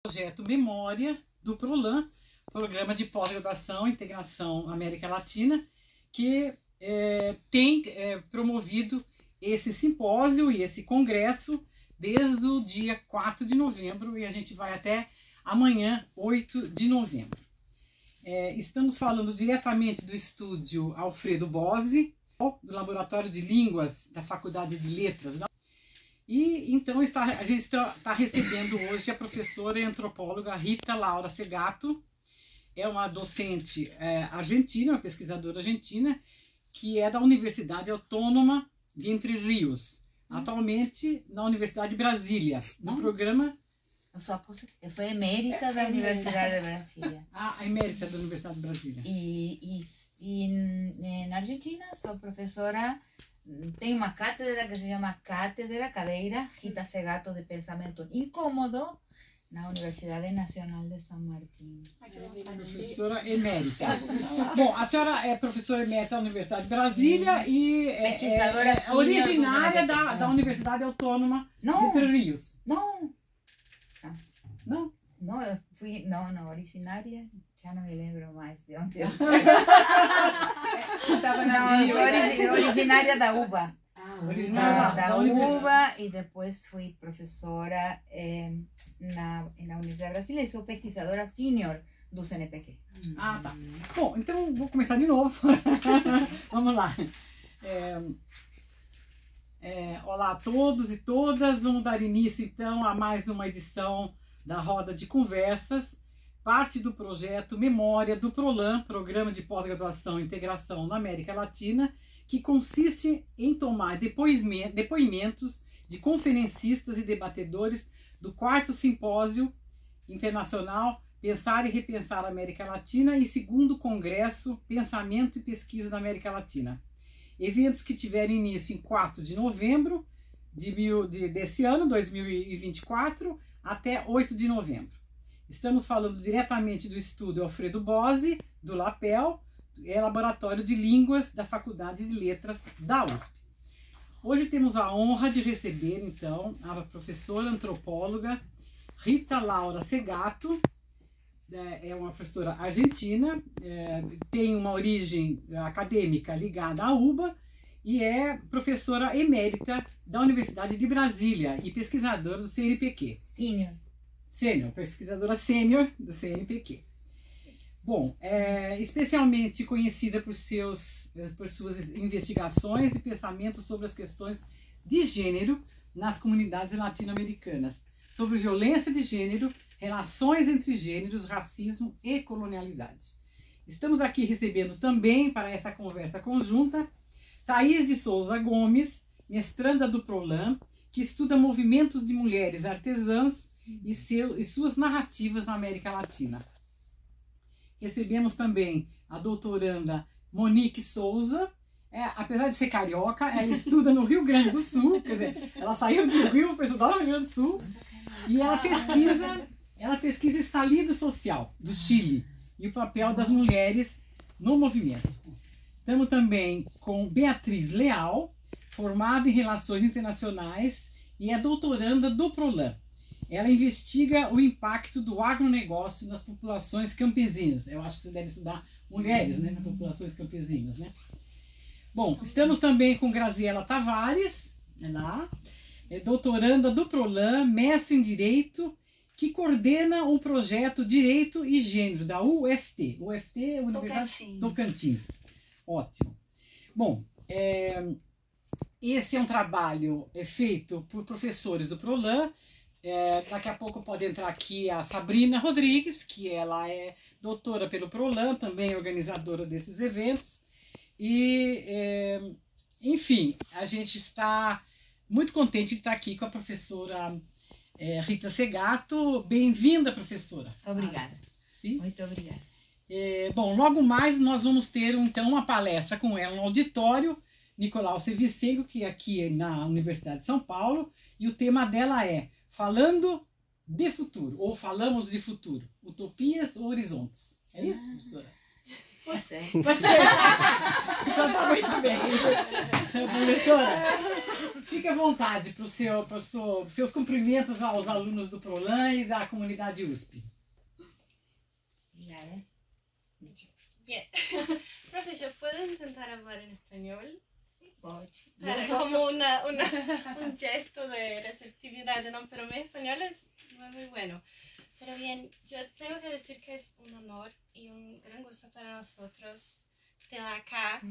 Projeto Memória do PROLAN, Programa de Pós-Graduação e Integração América Latina, que tem promovido esse simpósio e esse congresso desde o dia 4 de novembro e a gente vai até amanhã, 8 de novembro. Estamos falando diretamente do estúdio Alfredo Bozzi, do Laboratório de Línguas da Faculdade de Letras. E então a gente está recebendo hoje a professora e antropóloga Rita Laura Segato. É uma docente argentina, uma pesquisadora argentina, que é da Universidade Autônoma de Entre Rios, atualmente na Universidade de Brasília, no programa... Eu sou emérita da Universidade de Brasília. Ah, emérita da Universidade de Brasília. E na Argentina sou professora, tenho uma cátedra que se chama Cadeira Rita Segato de Pensamento Incômodo, na Universidade Nacional de São Martín. Professora emérita. Bom, a senhora é professora emérita da Universidade de Brasília e é originária da Universidade Autônoma de Entre Rios. Não, eu fui, originária, já não me lembro mais de onde eu sou. Estava na sou originária da UBA. Originária da UBA e depois fui professora na Universidade de Brasília e sou pesquisadora sênior do CNPq. Ah, tá. Bom, então vou começar de novo. Vamos lá. Olá a todos e todas. Vamos dar início então a mais uma edição da Roda de Conversas, parte do projeto Memória do PROLAN, Programa de Pós-Graduação e Integração na América Latina, que consiste em tomar depoimentos de conferencistas e debatedores do 4º Simpósio Internacional Pensar e Repensar a América Latina e 2º Congresso Pensamento e Pesquisa na América Latina. Eventos que tiveram início em 4 de novembro desse ano, 2024, até 8 de novembro. Estamos falando diretamente do estúdio Alfredo Bozzi, do LAPEL, Laboratório de Línguas da Faculdade de Letras da USP. Hoje temos a honra de receber, então, a professora antropóloga Rita Laura Segato. É uma professora argentina, tem uma origem acadêmica ligada à UBA e é professora emérita da Universidade de Brasília e pesquisadora do CNPq. Sênior, pesquisadora sênior do CNPq. Bom, especialmente conhecida por suas investigações e pensamentos sobre as questões de gênero nas comunidades latino-americanas, sobre violência de gênero, relações entre gêneros, racismo e colonialidade. Estamos aqui recebendo também, para essa conversa conjunta, Thaís de Souza Gomes, mestranda do PROLAN, que estuda movimentos de mulheres artesãs e suas narrativas na América Latina. Recebemos também a doutoranda Monique Souza. Apesar de ser carioca, ela estuda no Rio Grande do Sul, quer dizer, ela saiu do Rio para estudar no Rio Grande do Sul, e ela pesquisa estalido social do Chile e o papel das mulheres no movimento. Estamos também com Beatriz Leal, formada em Relações Internacionais e é doutoranda do PROLAN. Ela investiga o impacto do agronegócio nas populações campesinas. Eu acho que você deve estudar mulheres, né, nas populações campesinas, né? Bom, estamos também com Graziela Tavares, doutoranda do PROLAN, mestre em Direito, que coordena o projeto Direito e Gênero da UFT. UFT é a Universidade Tocantins. Ótimo. Bom, esse é um trabalho feito por professores do PROLAN. Daqui a pouco pode entrar aqui a Sabrina Rodrigues, que ela é doutora pelo PROLAN, também organizadora desses eventos. E, enfim, a gente está muito contente de estar aqui com a professora Rita Segato. Bem-vinda, professora. Obrigada. Sim? Muito obrigada. Bom, logo mais nós vamos ter então uma palestra com ela no auditório Nicolau Sevicengo, que é aqui na Universidade de São Paulo, e o tema dela é Falando de Futuro, ou Falamos de Futuro, Utopias ou Horizontes. É isso, professora? Pode ser. Pode ser? Então tá muito bem. Professora, fique à vontade para os seus cumprimentos aos alunos do PROLAN e da comunidade USP. Bien. Profesor, ¿puedo intentar hablar en español? Sí, pode. Como un gesto de receptividad, ¿no? Pero mi español es muy bueno. Pero bien, yo tengo que decir que es un honor y un gran gusto para nosotros tenerla acá,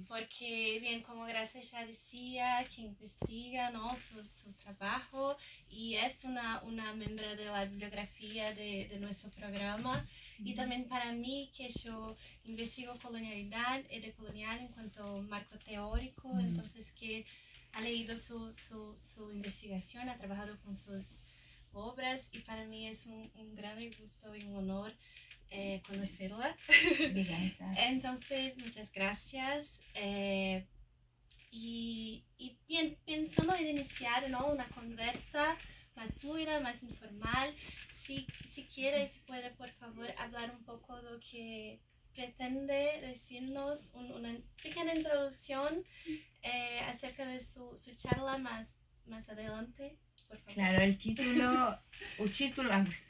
porque bien, como Gracia ya decía, que investiga, ¿no? su trabajo y es una miembro de la bibliografía de nuestro programa. Y también para mí, que yo investigo colonialidad y decolonial en cuanto marco teórico, entonces que ha leído su investigación, ha trabajado con sus obras y para mí es un gran gusto y un honor conocerla. Entonces, muchas gracias. Y bien, pensando en iniciar, ¿no? Una conversa más fluida, más informal. Si quiere, si puede, por favor, hablar un poco de lo que pretende decirnos, una pequeña introducción acerca de su charla más adelante, por favor. Claro, el título,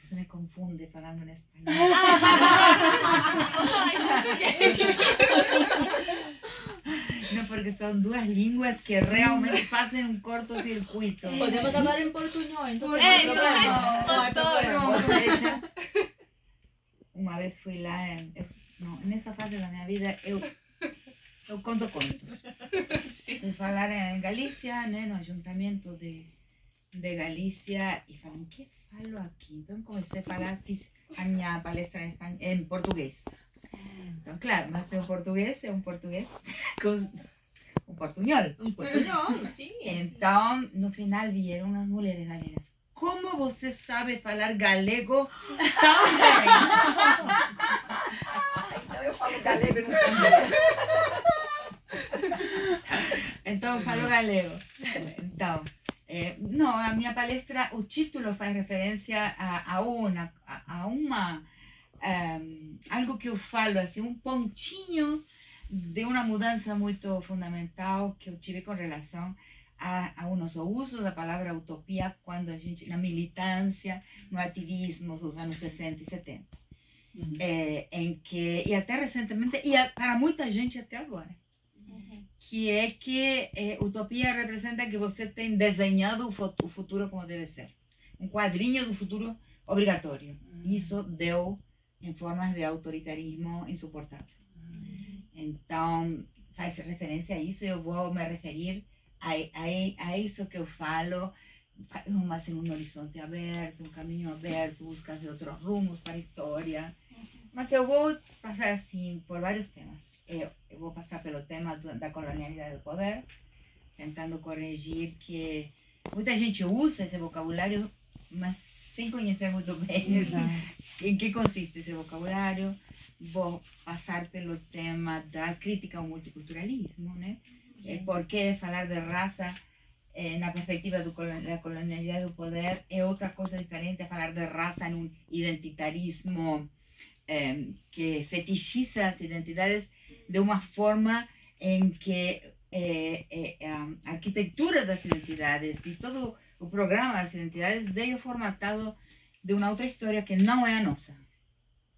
se me confunde falando en español. No, porque son dos línguas que realmente pasan un cortocircuito. Podemos hablar en portuñol, entonces Ou seja, uma vez fui lá, nessa fase da minha vida, eu conto contos. Fui falar em Galícia, né, no ajuntamento de Galícia, e falaram, o que falo aqui? Então comecei a falar, fiz a minha palestra em português. Então, claro, mas meu português é um português com um portunhol. Un portuñol, sí. Então, no final vieram as mulheres galegas. Como você sabe falar galego tão bem? Então eu falo galego e não sei. Então, eu falo galego. Então, não, a minha palestra, o título faz referência a algo que eu falo, assim, um pontinho de uma mudança muito fundamental que eu tive com relação ao nosso uso da palavra utopia quando a gente, na militância, no ativismo dos anos 60 e 70. Em que, e até recentemente, e para muita gente até agora, que é que utopia representa que você tem desenhado o futuro como deve ser. Um quadrinho do futuro obrigatório. Isso deu em formas de autoritarismo insuportável. Então, faz referência a isso, eu vou me referir a isso que eu falo, mas em um horizonte aberto, um caminho aberto, busca de outros rumos para a história. Mas eu vou passar assim por vários temas. Eu vou passar pelo tema da colonialidade do poder, tentando corrigir que muita gente usa esse vocabulário, mas sem conhecer muito bem em que consiste esse vocabulário. Vou passar pelo tema da crítica ao multiculturalismo, né? Por que falar de raça na perspectiva da colonialidade do poder é outra coisa diferente a falar de raça num identitarismo que fetichiza as identidades de uma forma em que a arquitetura das identidades e todo o programa das identidades veio formatado de uma outra história que não é a nossa,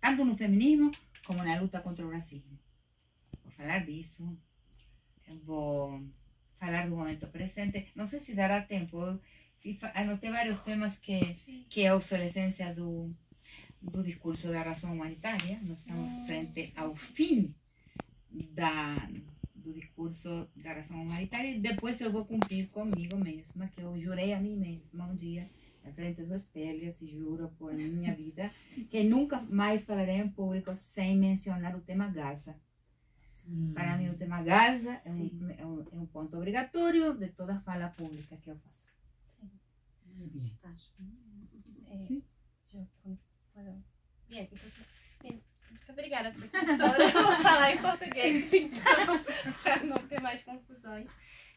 tanto no feminismo como na luta contra o racismo. Vou falar disso, eu vou falar do momento presente, não sei se dará tempo, eu anotei vários temas que é a obsolescência do discurso da razão humanitária, nós estamos frente ao fim do discurso da razão humanitária, e depois eu vou cumprir comigo mesma, que eu jurei a mim mesma um dia, na frente do espelho, se juro por minha vida, que nunca mais falarei em público sem mencionar o tema Gaza. Para mim, o tema Gaza é um ponto obrigatório de toda fala pública que eu faço. Bien, entonces, bien, muito obrigada, professora. Vou falar em português, então, para não ter mais confusões.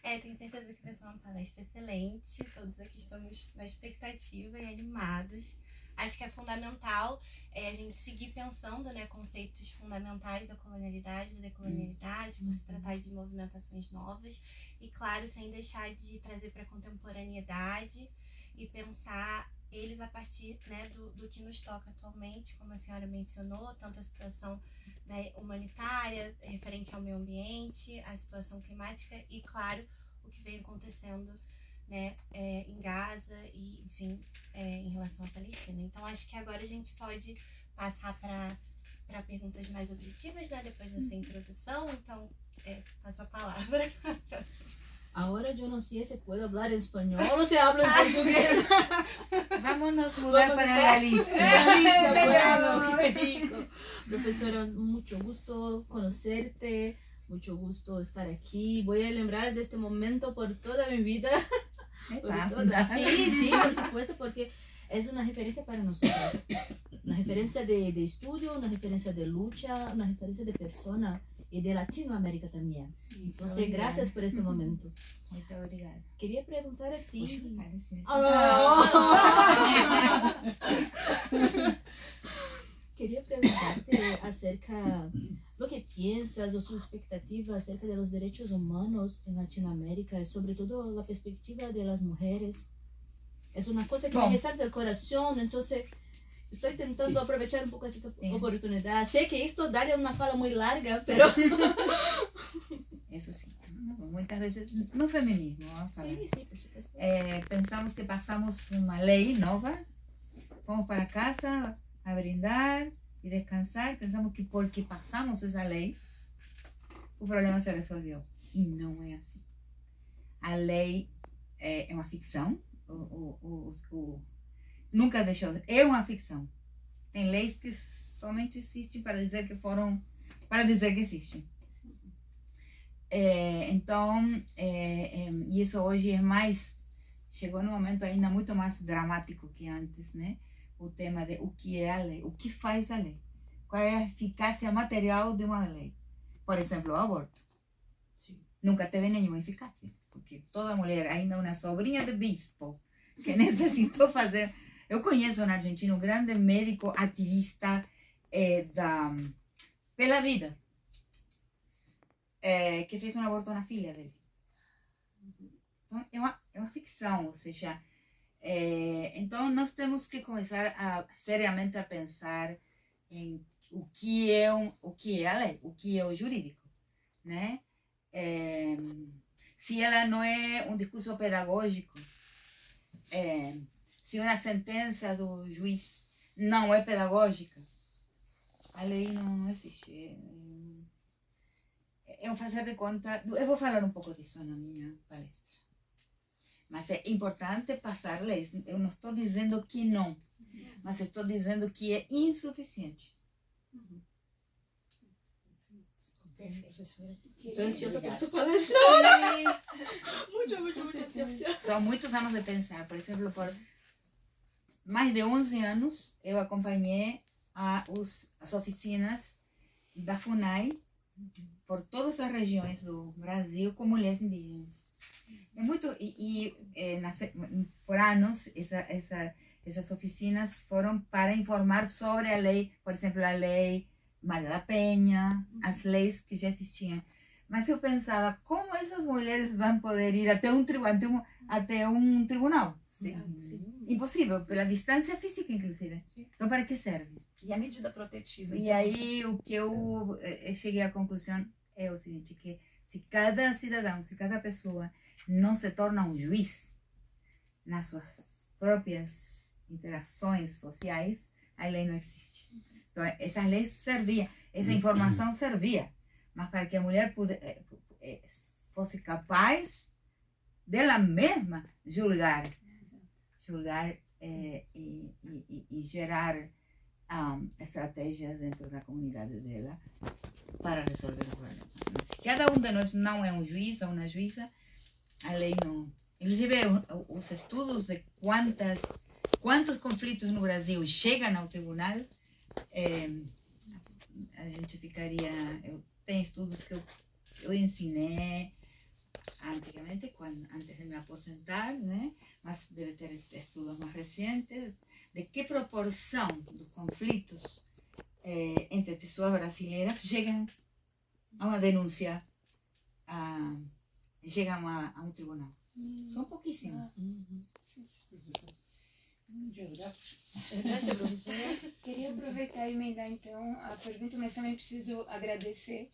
Tenho certeza que vai ser uma palestra excelente. Todos aqui estamos na expectativa e animados acho que é fundamental a gente seguir pensando, né, conceitos fundamentais da colonialidade, da decolonialidade, por se tratar de movimentações novas, e claro, sem deixar de trazer para a contemporaneidade e pensar eles a partir, né, do que nos toca atualmente, como a senhora mencionou, tanto a situação, né, humanitária, referente ao meio ambiente, a situação climática e, claro, o que vem acontecendo, né, em Gaza e, enfim, em relação à Palestina. Então, acho que agora a gente pode passar para perguntas mais objetivas, né, depois dessa introdução. Então, passo a palavra. Ahora yo no sé si puedo hablar español o se habla en portugués. Vámonos mudar para Galicia. Galicia, bueno, qué rico. Profesora, mucho gusto conocerte, mucho gusto estar aquí. Voy a lembrar de este momento por toda mi vida. Sí, por supuesto, porque es una referencia para nosotros. Una referencia de estudio, una referencia de lucha, una referencia de persona y de Latinoamérica también. Sí, Entonces, obrigada. gracias por este momento. Muito obrigada. Quería preguntar a ti. Puxa, parece. Quería preguntarte acerca lo que piensas o su expectativa acerca de los derechos humanos en Latinoamérica, y sobre todo la perspectiva de las mujeres. Es una cosa que me resalta el corazón, entonces estoy intentando aprovechar un poco esta oportunidad. Sé que esto daría una fala muy larga, pero... Eso sí, muitas veces no feminismo, vamos a falar. Sí, por supuesto. Pensamos que passamos uma lei nova, fomos para casa a brindar e descansar, pensamos que porque passamos essa lei, o problema se resolveu. E não é assim. A lei é uma ficção, nunca deixou, é uma ficção. Tem leis que somente existem para dizer que foram, para dizer que existem. Então, e isso hoje é mais, chegou num momento ainda muito mais dramático que antes, né? O tema de o que é a lei, o que faz a lei, qual é a eficácia material de uma lei. Por exemplo, o aborto. Sim. Nunca teve nenhuma eficácia, porque toda mulher, ainda uma sobrinha de bispo, que necessitou fazer... Eu conheço na Argentina um grande médico ativista pela vida, que fez um aborto na filha dele. Então, é uma ficção, ou seja, então nós temos que começar seriamente a pensar em o que é a lei, o que é o jurídico, né? Se ela não é um discurso pedagógico, se uma sentença do juiz não é pedagógica, a lei não existe. É um fazer de conta. Eu vou falar um pouco disso na minha palestra. Mas é importante passar leis. Eu não estou dizendo que não, mas estou dizendo que é insuficiente. Estou ansiosa por sua palestra. Muito ansiosa. São muitos anos de pensar. Por exemplo, por mais de 11 anos, eu acompanhei as oficinas da FUNAI por todas as regiões do Brasil com mulheres indígenas. É muito, por anos, essas oficinas foram para informar sobre a lei, por exemplo, a lei Maria da Penha, as leis que já existiam. Mas eu pensava, como essas mulheres vão poder ir até um tribunal? Sim. Impossível, pela distância física, inclusive. Sim. Então, para que serve? E a medida protetiva. E aí, o que eu cheguei à conclusão é o seguinte, que se cada cidadão, se cada pessoa não se torna um juiz nas suas próprias interações sociais, a lei não existe. Então, essa lei servia, essa informação servia, mas para que a mulher fosse capaz dela mesma julgar e gerar estratégias dentro da comunidade dela para resolver o problema. Se cada um de nós não é um juiz ou uma juíza, a lei não... Inclusive, os estudos de quantos conflitos no Brasil chegam ao tribunal, a gente ficaria... Tem estudos que eu ensinei antigamente, antes de me aposentar, né? Mas deve ter estudos mais recentes, de que proporção dos conflitos entre pessoas brasileiras chegam a uma denúncia, chegam a um tribunal. São pouquíssimas. Graças, professora. Queria aproveitar e emendar então a pergunta, mas também preciso agradecer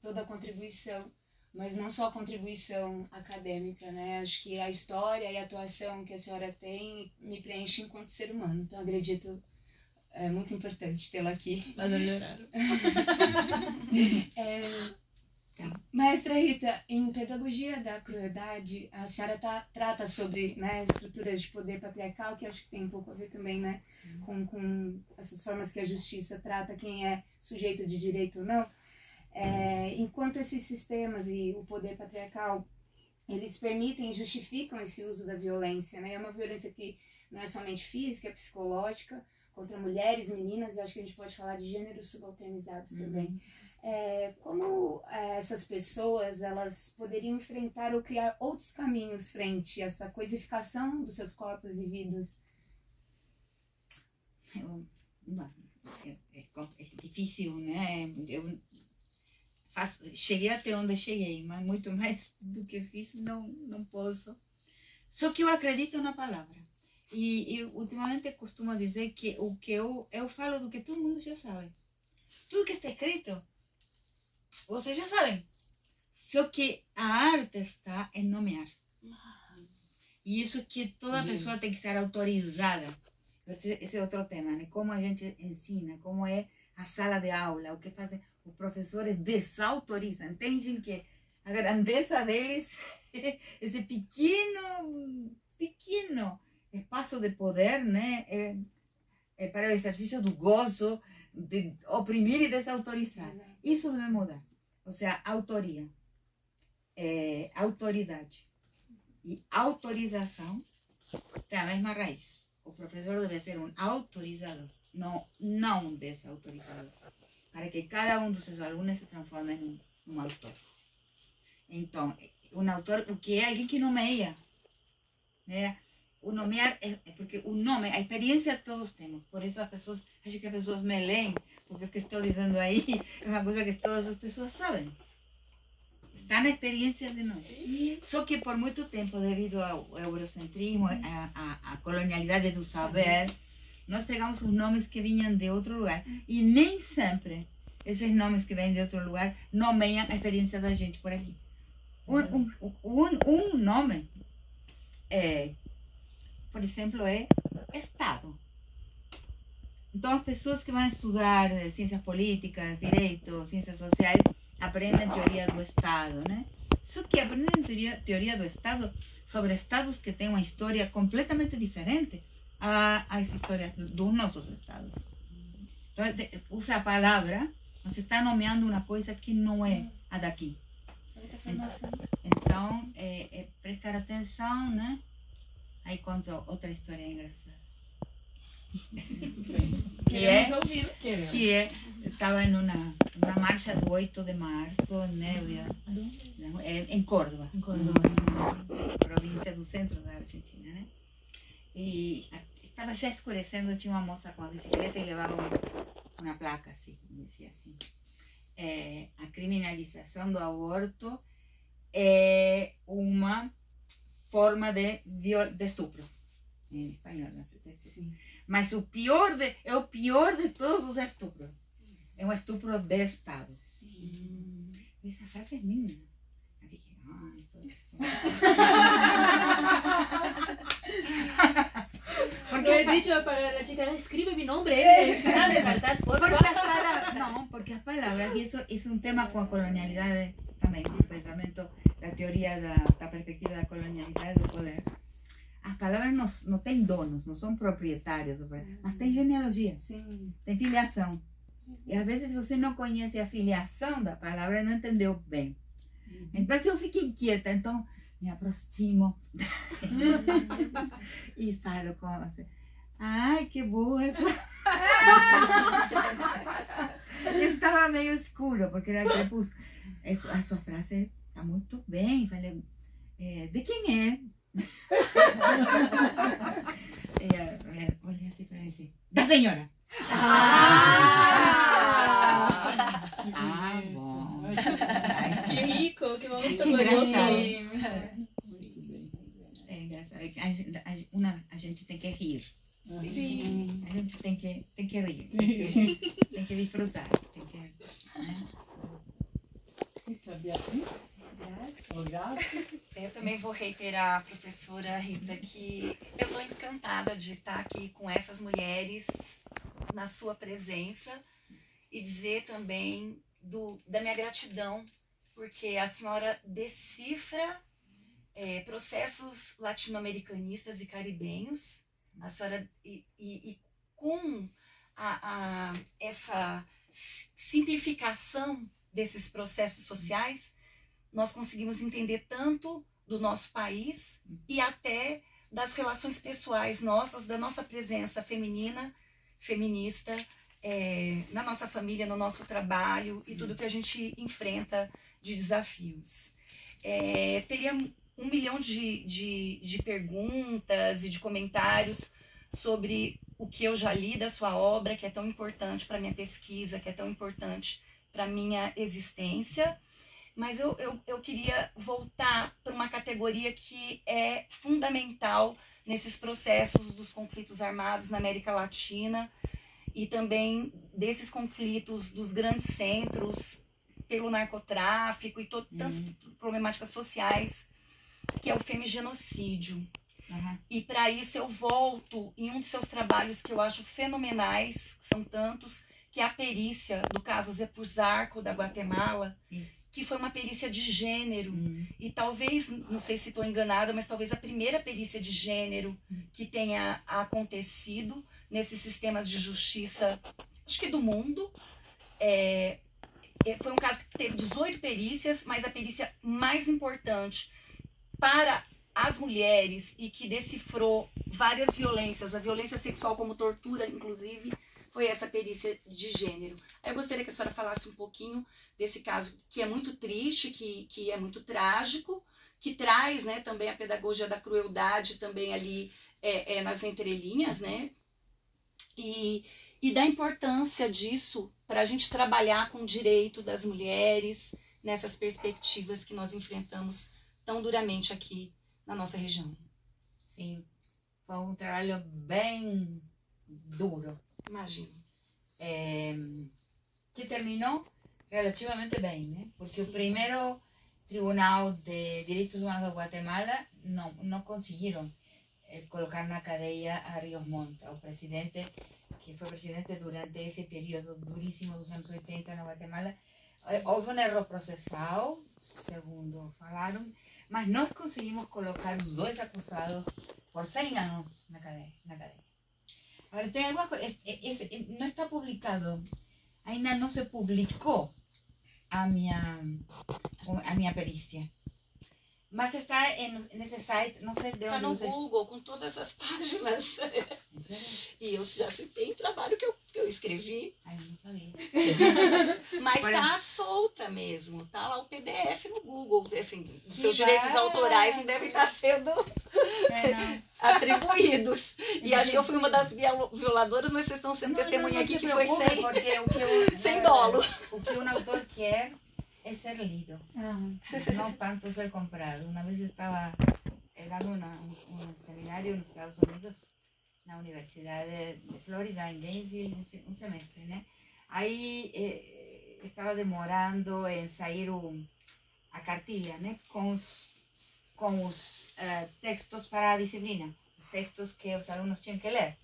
toda a contribuição, mas não só a contribuição acadêmica, né? Acho que a história e a atuação que a senhora tem me preenche enquanto ser humano. Então, acredito, é muito importante tê-la aqui. Mas melhoraram. Maestra Rita, em Pedagogia da Crueldade, a senhora trata sobre, né, estruturas de poder patriarcal, que acho que tem um pouco a ver também, né, com essas formas que a justiça trata quem é sujeito de direito ou não. Enquanto esses sistemas e o poder patriarcal, eles permitem e justificam esse uso da violência, né? É uma violência que não é somente física, é psicológica, contra mulheres, meninas, e acho que a gente pode falar de gêneros subalternizados também. Como essas pessoas, elas poderiam enfrentar ou criar outros caminhos frente a essa coisificação dos seus corpos e vidas? É difícil, né? Eu cheguei até onde cheguei, mas muito mais do que fiz não posso. Só que eu acredito na palavra. E eu ultimamente costumo dizer que o que eu falo do que todo mundo já sabe. Tudo que está escrito, vocês já sabem. Só que a arte está em nomear. E isso que toda pessoa tem que ser autorizada. Esse é outro tema, né? Como a gente ensina, como é a sala de aula, o que fazem os professores desautorizam. Entendem que a grandeza deles é esse pequeno espaço de poder, né? É para o exercício do gozo, de oprimir e desautorizar. Isso deve mudar. Ou seja, autoria, autoridade e autorização têm a mesma raiz. O professor deve ser um autorizador, não um desautorizador, para que cada um dos seus alunos se transforme em um autor. Então, um autor, o que é alguém que nomeia, né? O nomear é porque o nome, a experiência todos temos. Por isso as pessoas, acho que as pessoas me leem, porque o que estou dizendo aí é uma coisa que todas as pessoas sabem. Está na experiência de nós. Sim. Só que por muito tempo, devido ao eurocentrismo, à colonialidade do saber, nós pegamos os nomes que vinham de outro lugar. E nem sempre esses nomes que vêm de outro lugar nomeiam a experiência da gente por aqui. Um nome por exemplo, é Estado. Então, as pessoas que vão estudar ciências políticas, direito, ciências sociais, aprendem teoria do Estado, né? Só que aprendem teoria do Estado sobre estados que têm uma história completamente diferente às histórias dos nossos estados. Então, usa a palavra, mas está nomeando uma coisa que não é a daqui. Então, prestar atenção, né? Aí conto outra história engraçada. Estava numa marcha do 8 de março, né? Em Córdoba, província do centro da Argentina, né? E estava já escurecendo, tinha uma moça com a bicicleta e levava uma placa assim, dizia assim: a criminalização do aborto é uma forma de estupro, em espanhol, né? Sim. Mas o pior de todos os estupros. É um estupro de Estado. Sim. Essa frase é minha. Eu fiquei, Porque he dicho para la chica, escribe mi nombre en el final de cartaz, por favor. Não, porque as palavras, e isso é um tema com a colonialidade também, o pensamento, da teoria da perspectiva da colonialidade do poder. As palavras não têm donos, não são proprietários, mas tem genealogia, tem filiação. E às vezes você não conhece a filiação da palavra e não entendeu bem. Então eu fico inquieta, então me aproximo e falo com você: ai, que burra essa. Estava meio escuro, porque era crepúsculo. A sua frase está muito bem. Falei, ¿De quién es? Ella olha así para decir, da señora. Bom. Que rico, que momento Que engraçado. gostoso. Muito bem. É engraçado. A gente tem que rir. Sim. A gente tem que rir. Tem que disfrutar. Tem que, né? Rita, Beatriz? Obrigada. Eu também vou reiterar a professora Rita que eu estou encantada de estar aqui com essas mulheres na sua presença e dizer também da minha gratidão, porque a senhora decifra processos latino-americanistas e caribenhos, a senhora e com essa simplificação desses processos sociais, nós conseguimos entender tanto do nosso país e até das relações pessoais nossas, da nossa presença feminina, feminista, na nossa família, no nosso trabalho e tudo que a gente enfrenta de desafios. Teria 1 milhão de perguntas e de comentários sobre o que eu já li da sua obra, que é tão importante para a minha pesquisa, que é tão importante para a minha existência. Mas eu queria voltar para uma categoria que é fundamental nesses processos dos conflitos armados na América Latina e também desses conflitos dos grandes centros pelo narcotráfico e tantas problemáticas sociais, que é o femigenocídio. Ajá. E para isso eu volto em um de seus trabalhos que eu acho fenomenais, são tantos, que é a perícia do caso Zepuzarco da Guatemala, Isso. que foi uma perícia de gênero. E talvez, não sei se estou enganada, mas talvez a primeira perícia de gênero que tenha acontecido nesses sistemas de justiça, acho que do mundo. Foi um caso que teve 18 perícias, mas a perícia mais importante para as mulheres e que decifrou várias violências, a violência sexual como tortura, inclusive, foi essa perícia de gênero. Eu gostaria que a senhora falasse um pouquinho desse caso, que é muito triste, que é muito trágico, que traz, né, também a pedagogia da crueldade também ali nas entrelinhas, né? E da importância disso para a gente trabalhar com o direito das mulheres nessas perspectivas que nós enfrentamos tão duramente aqui na nossa região. Sim, foi um trabalho bem duro. Imagino. Que terminou relativamente bem, né? Porque Sim. o primeiro Tribunal de Direitos Humanos da Guatemala não conseguiram colocar na cadeia a Ríos Montt, ao presidente, que foi presidente durante esse período duríssimo dos anos 80 na Guatemala. Houve um erro processal, segundo falaram, mas nós conseguimos colocar os dois acusados por 100 anos na cadeia. Agora, tem algo, não está publicado, ainda não se publicou a minha perícia. Mas está nesse site, não sei de Está onde no vocês... Google, com todas as páginas. E eu já citei o trabalho que eu escrevi. Ai, eu não sabia. Mas Olha. está solta mesmo. Está lá o PDF no Google. Assim, Que seus direitos barato. autorais não devem estar sendo Não. atribuídos. E acho que eu fui uma das violadoras, mas vocês estão sendo testemunha aqui se que foi preocupe, sem, porque o que sem dolo. O que um autor quer é ser lido, não tanto ser comprado. Uma vez estava dando um seminário nos Estados Unidos, na Universidade de Flórida, em Gainesville, um semestre, né? Aí estava demorando em sair a cartilha, né? Com os textos para a disciplina, os textos que os alunos tinham que ler.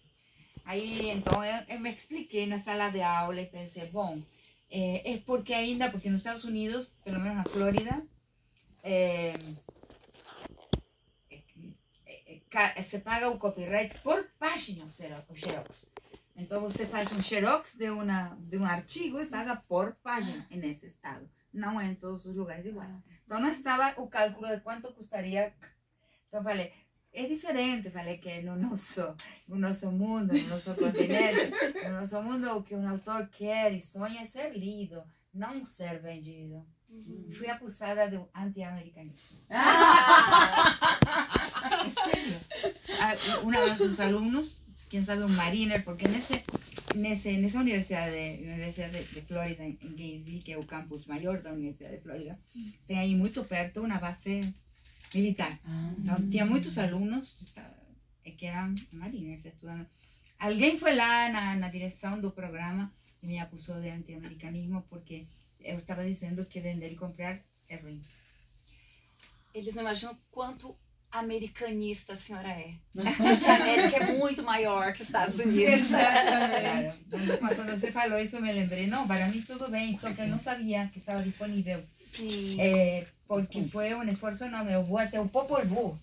Aí, então, eu me expliquei na sala de aula e pensei, bom, é porque nos Estados Unidos, pelo menos na Flórida, se paga o copyright por página, o xerox. Então, você faz um xerox de um artigo e paga por página nesse estado. Não é em todos os lugares igual. Então, não estava o cálculo de quanto custaria. Então, falei, é diferente, falei que no nosso mundo, no nosso continente, no nosso mundo, o que um autor quer e sonha é ser lido, não ser vendido. fui acusada de anti-americanismo. En serio. Uno de los alumnos, quién sabe, un mariner, porque en esa universidad de Florida, en Gainesville, que es el campus mayor da Universidad de Florida, tem aí muito perto uma base militar. Então, tinha muitos alunos que eram mariners estudando. Alguém foi lá na direção do programa e me acusou de anti-americanismo porque eu estava dizendo que vender e comprar é ruim. Eles não imaginam quanto americanista a senhora é. Porque a América é muito maior que os Estados Unidos. Claro. Mas quando você falou isso, eu me lembrei, não, para mim tudo bem, só que eu não sabia que estava disponível. Sim. Porque foi um esforço enorme. Eu vou até o Popol Vuh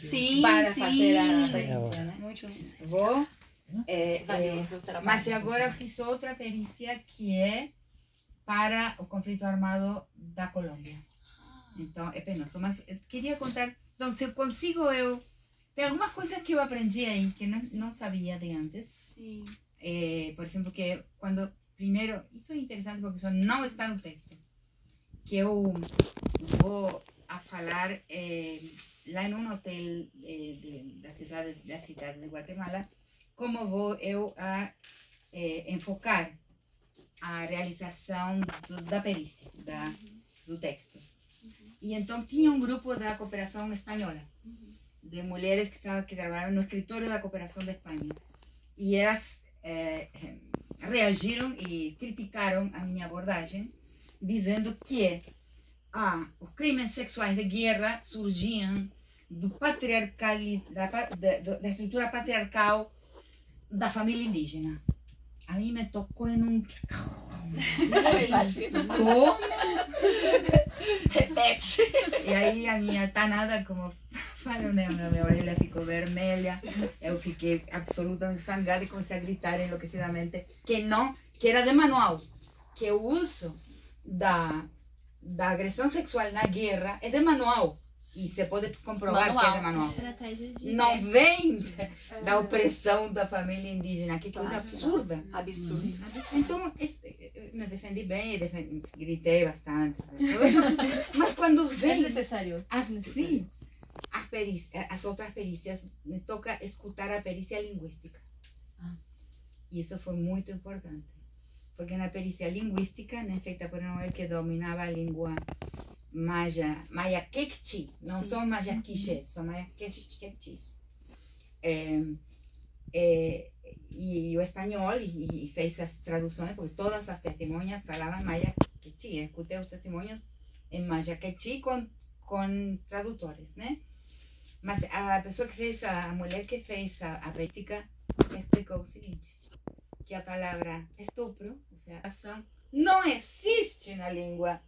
Sim, para sim. fazer a perícia, né? Muito Vou. valioso o trabalho. Mas agora fiz outra perícia que é para o conflito armado da Colômbia. Então, é penoso. Mas eu queria contar. Então, se eu consigo, tem algumas coisas que eu aprendi aí que não sabia de antes. Sim. Por exemplo, que quando. Primeiro, isso é interessante porque isso não está no texto. Que eu vou a falar lá em um hotel da cidade de Guatemala, como vou eu a enfocar a realização da perícia, do texto. E então tinha um grupo da cooperação espanhola, de mulheres que trabalhavam no escritório da cooperação da Espanha. E elas reagiram e criticaram a minha abordagem, dizendo que os crimes sexuais de guerra surgiam do patriarcal, da estrutura patriarcal da família indígena. A mim me tocou em um... Como? Repete. E aí a minha tanada, como falam, né? Minha orelha ficou vermelha. Eu fiquei absolutamente zangada e comecei a gritar enlouquecidamente que era de manual. Que o uso da agressão sexual na guerra é de manual. E você pode comprovar que é de manual. Estratégia de... Não vem da opressão da família indígena. Que coisa absurda. Absurdo. Então, me defendi bem, gritei bastante. Mas quando vem... É necessário. Sim, as outras perícias, me toca escutar a perícia linguística. E isso foi muito importante. Porque na perícia linguística, né, feita por uma mulher que dominava a língua Maya Quechua, não são Maya Quichés, são Maya Quechua. E o espanhol, e fez as traduções, porque todas as testemunhas falavam Maya Quechua. Escutei os testemunhos em Maya Quechua com tradutores, né? Mas a pessoa que fez, a mulher que fez a perícia, explicou o seguinte, que a palavra estupro, ou seja, ação, não existe na língua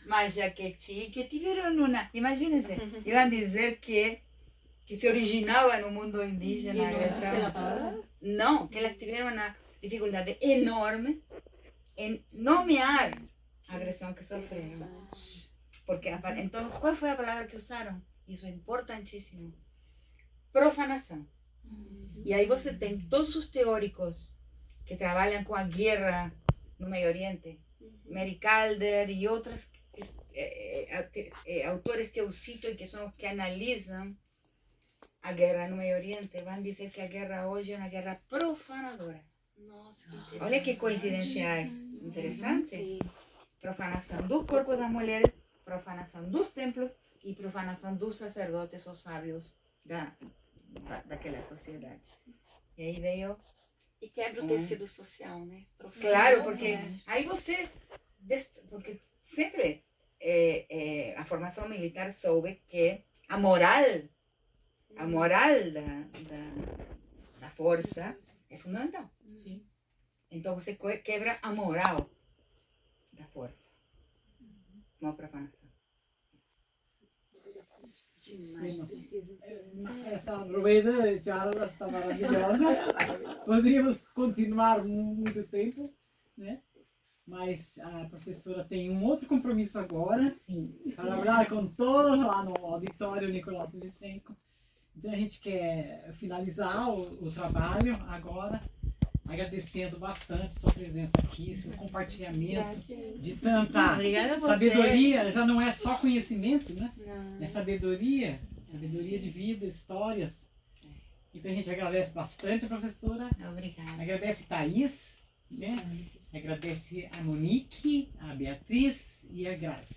Maya Quechua, que tiveram imagínense, iam dizer que se originava no mundo indígena a agressão. Não, que elas tiveram uma dificuldade enorme em nomear a agressão que sofreram. Porque, então, qual foi a palavra que usaram? Isso é importantíssimo. Profanação. E aí você tem todos os teóricos que trabalham com a guerra no Meio Oriente, Mary Calder e outros autores que eu cito e que são os que analisam a guerra no Meio Oriente, vão dizer que a guerra hoje é uma guerra profanadora. Nossa, que interessante. Olha que coincidência interessante. Sim. Profanação dos corpos das mulheres, profanação dos templos e profanação dos sacerdotes ou sábios daquela sociedade. E aí veio... E quebra o tecido social, né? Claro, porque aí você... Porque sempre a formação militar soube que a moral da força é fundamental. Sim. Então você quebra a moral da força. Uma profanação. Essa Rueda de Charlas está maravilhosa. Poderíamos continuar muito tempo, né? Mas a professora tem um outro compromisso agora. Sim. Para falar com todos lá no auditório Nicolás Vicenco. Então a gente quer finalizar o trabalho agora. agradecendo bastante sua presença aqui, seu compartilhamento de tanta Obrigada a vocês. sabedoria. Já não é só conhecimento, né? Não. É sabedoria de vida, histórias. Então a gente agradece bastante a professora, Obrigada. agradece a Thaís, né? Agradece a Monique, a Beatriz e a Grazi.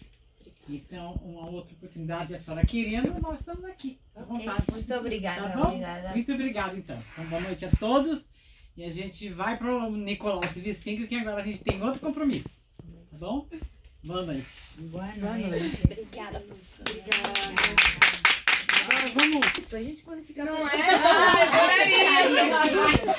Então, uma outra oportunidade, a senhora querendo, nós estamos aqui, à vontade. Muito obrigada, Tá bom? obrigada. Muito obrigado, então. Então, boa noite a todos. E a gente vai para o Nicolau Civicinho, que agora a gente tem outro compromisso. Tá bom? Boa noite. Boa noite. Obrigada, professora. Agora vamos. A gente pode ficar... Não é? Ah, eu gostaria.